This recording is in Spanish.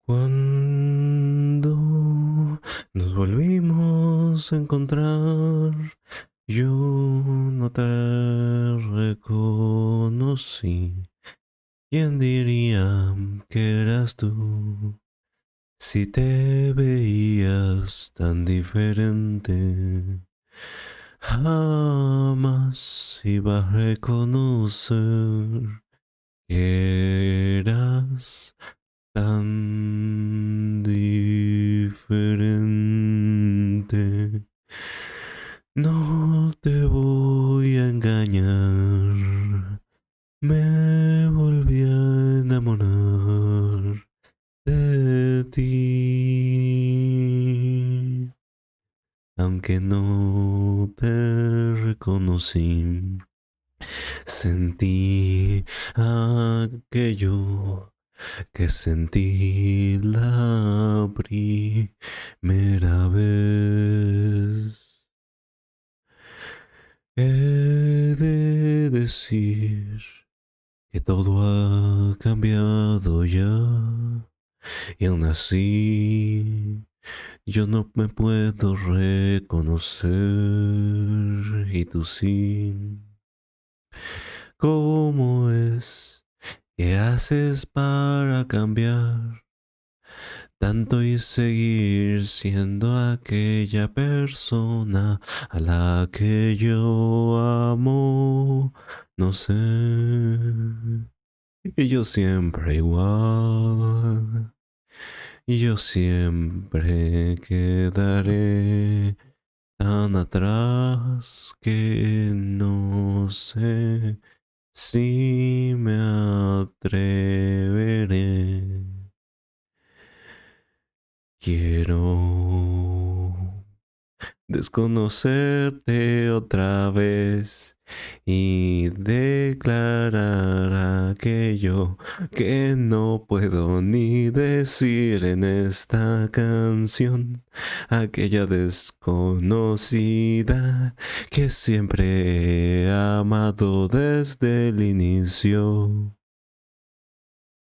Cuando nos volvimos a encontrar, yo no te reconocí. ¿Quién diría que eras tú? Si te veías tan diferente, jamás iba a reconocer que eras tan diferente. No te voy a engañar, me volví a enamorar de ti, aunque no te reconocí. Sentí aquello que sentí la primera vez. He de decir que todo ha cambiado ya y aún así yo no me puedo reconocer y tú sí. ¿Cómo es? ¿Qué haces para cambiar tanto y seguir siendo aquella persona a la que yo amo? No sé. Y yo siempre igual. Y yo siempre quedaré tan atrás que no sé si me atreveré. Quiero desconocerte otra vez y declarar aquello que no puedo ni decir en esta canción, aquella desconocida que siempre he amado desde el inicio.